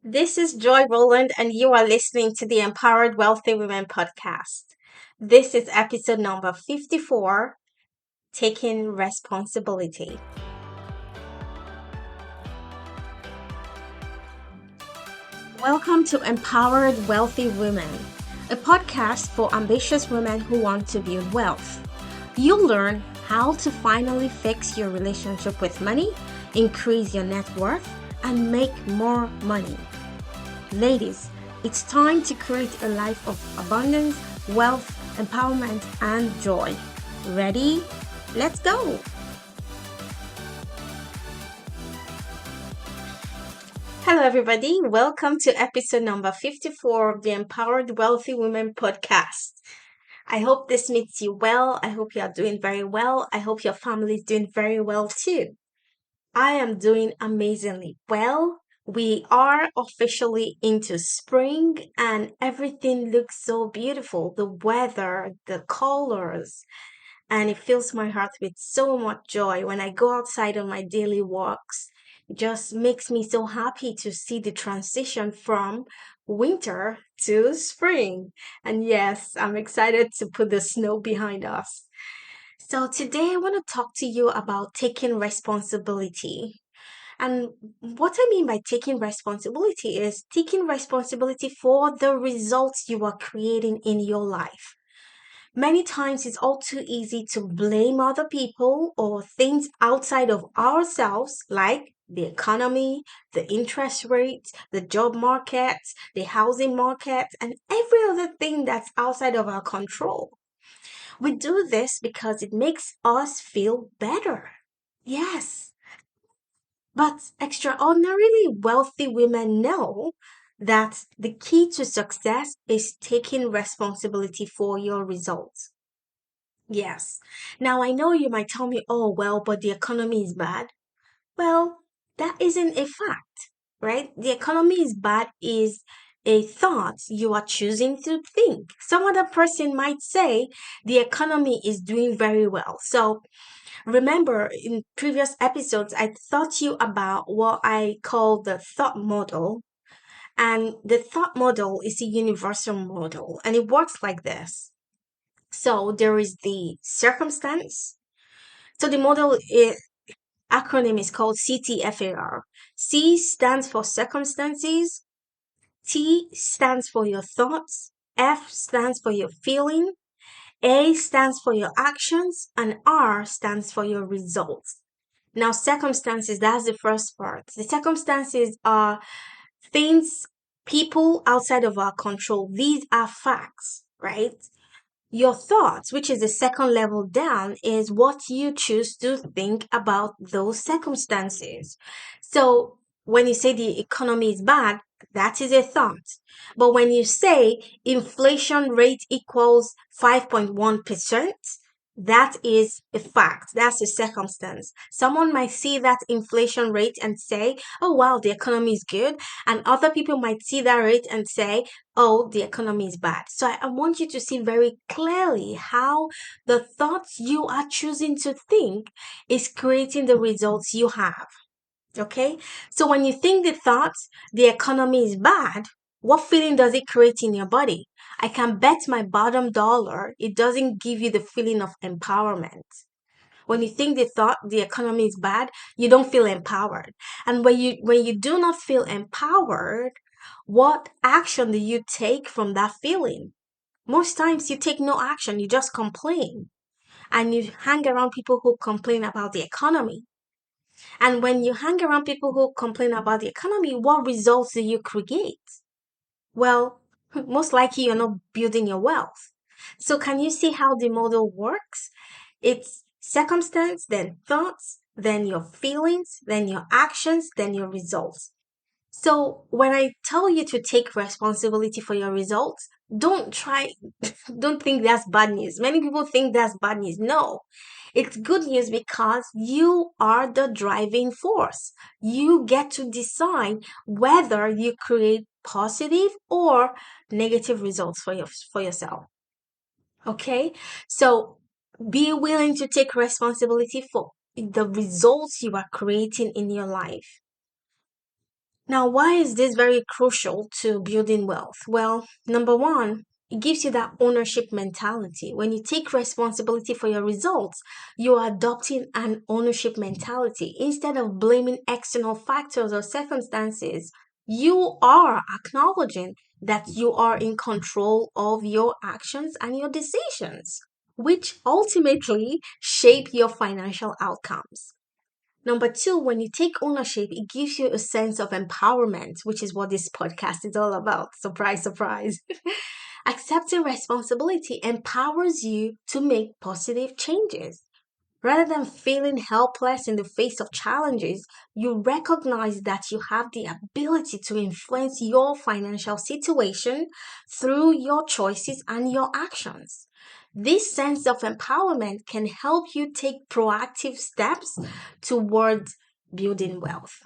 This is Joy Roland, and you are listening to the Empowered Wealthy Women podcast. This is episode number 54, Taking Responsibility. Welcome to Empowered Wealthy Women, a podcast for ambitious women who want to build wealth. You'll learn how to finally fix your relationship with money, increase your net worth, and make more money. Ladies, it's time to create a life of abundance, wealth, empowerment, and joy. Ready? Let's go! Hello, everybody. Welcome to episode number 54 of the Empowered Wealthy Women podcast. I hope this meets you well. I hope you are doing very well. I hope your family is doing very well too. I am doing amazingly well. We are officially into spring and everything looks so beautiful. The weather, the colors, and it fills my heart with so much joy when I go outside on my daily walks. It just makes me so happy to see the transition from winter to spring. And yes, I'm excited to put the snow behind us. So today I want to talk to you about taking responsibility. And what I mean by taking responsibility is taking responsibility for the results you are creating in your life. Many times it's all too easy to blame other people or things outside of ourselves, like the economy, the interest rates, the job market, the housing market, and every other thing that's outside of our control. We do this because it makes us feel better. Yes, but extraordinarily wealthy women know that the key to success is taking responsibility for your results. Yes. Now, I know you might tell me, oh, well, but the economy is bad. Well, that isn't a fact, right? The economy is bad is a thought you are choosing to think. Some other person might say the economy is doing very well. So remember, in previous episodes, I taught you about what I call the thought model. And the thought model is a universal model, and it works like this. So there is the circumstance. So the acronym is called CTFAR. C stands for circumstances, T stands for your thoughts, F stands for your feeling, A stands for your actions, and R stands for your results. Now, circumstances, that's the first part. The circumstances are things, people outside of our control. These are facts, right? Your thoughts, which is the second level down, is what you choose to think about those circumstances. So when you say the economy is bad, that is a thought. But when you say inflation rate equals 5.1%, that is a fact. That's a circumstance. Someone might see that inflation rate and say, oh, wow, the economy is good. And other people might see that rate and say, oh, the economy is bad. So I want you to see very clearly how the thoughts you are choosing to think is creating the results you have. Okay? So when you think the thoughts, the economy is bad, what feeling does it create in your body? I can bet my bottom dollar it doesn't give you the feeling of empowerment. When you think the thought the economy is bad, you don't feel empowered. And when you do not feel empowered, what action do you take from that feeling? Most times you take no action, you just complain. And you hang around people who complain about the economy. And when you hang around people who complain about the economy, what results do you create? Well, most likely you're not building your wealth. So can you see how the model works? It's circumstance, then thoughts, then your feelings, then your actions, then your results. So when I tell you to take responsibility for your results, don't try, don't think that's bad news. Many people think that's bad news. No, it's good news because you are the driving force. You get to decide whether you create positive or negative results for yourself. Okay? So be willing to take responsibility for the results you are creating in your life. Now, why is this very crucial to building wealth? Well, number one, it gives you that ownership mentality. When you take responsibility for your results, you're adopting an ownership mentality. Instead of blaming external factors or circumstances, you are acknowledging that you are in control of your actions and your decisions, which ultimately shape your financial outcomes. Number two, when you take ownership, it gives you a sense of empowerment, which is what this podcast is all about. Surprise, surprise. Accepting responsibility empowers you to make positive changes. Rather than feeling helpless in the face of challenges, you recognize that you have the ability to influence your financial situation through your choices and your actions. This sense of empowerment can help you take proactive steps towards building wealth.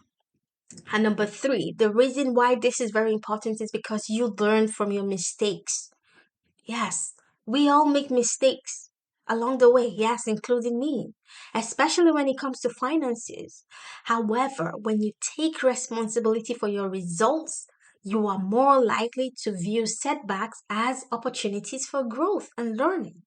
And number three, the reason why this is very important is because you learn from your mistakes. Yes, we all make mistakes along the way, yes, including me, especially when it comes to finances. However, when you take responsibility for your results, you are more likely to view setbacks as opportunities for growth and learning.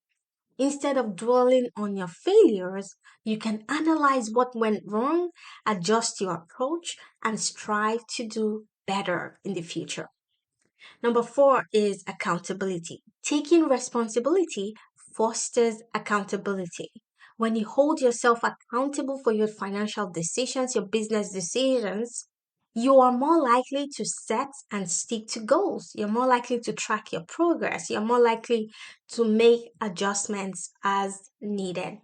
Instead of dwelling on your failures, you can analyze what went wrong, adjust your approach, and strive to do better in the future. Number four is accountability. Taking responsibility fosters accountability. When you hold yourself accountable for your financial decisions, your business decisions, you are more likely to set and stick to goals. You're more likely to track your progress. You're more likely to make adjustments as needed.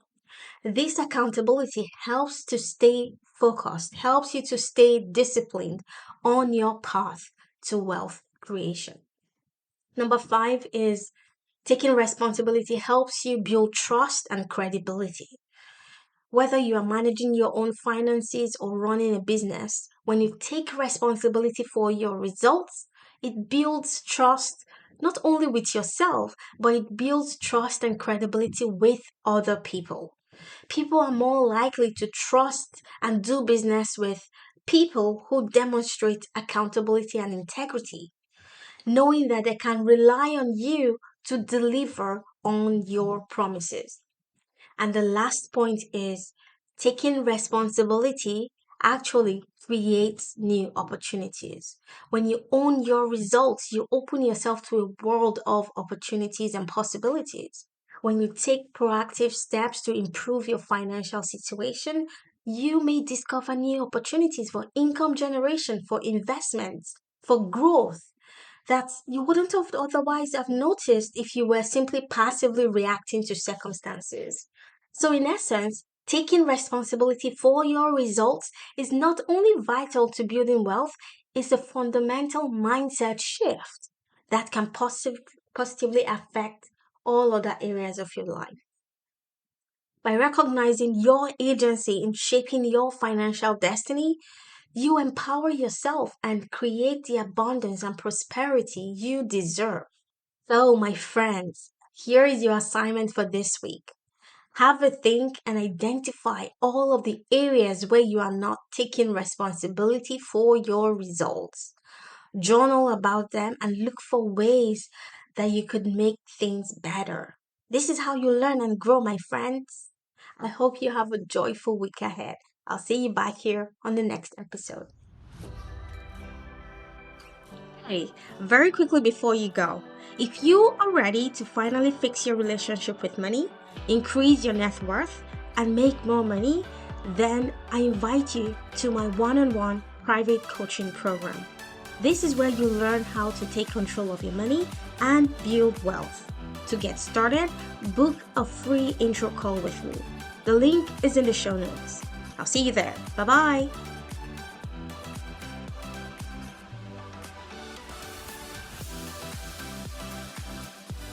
This accountability helps to stay focused, helps you to stay disciplined on your path to wealth creation. Number five is taking responsibility helps you build trust and credibility. Whether you are managing your own finances or running a business, when you take responsibility for your results, it builds trust not only with yourself, but it builds trust and credibility with other people. People are more likely to trust and do business with people who demonstrate accountability and integrity, knowing that they can rely on you to deliver on your promises. And the last point is taking responsibility actually creates new opportunities. When you own your results, you open yourself to a world of opportunities and possibilities. When you take proactive steps to improve your financial situation, you may discover new opportunities for income generation, for investments, for growth that you wouldn't have otherwise have noticed if you were simply passively reacting to circumstances. So, in essence, taking responsibility for your results is not only vital to building wealth, it's a fundamental mindset shift that can positively affect all other areas of your life. By recognizing your agency in shaping your financial destiny, you empower yourself and create the abundance and prosperity you deserve. So, my friends, here is your assignment for this week. Have a think and identify all of the areas where you are not taking responsibility for your results. Journal about them and look for ways that you could make things better. This is how you learn and grow, my friends. I hope you have a joyful week ahead. I'll see you back here on the next episode. Hey, very quickly before you go, if you are ready to finally fix your relationship with money, increase your net worth, and make more money, then I invite you to my one-on-one private coaching program. This is where you learn how to take control of your money and build wealth. To get started, book a free intro call with me. The link is in the show notes. I'll see you there. Bye-bye.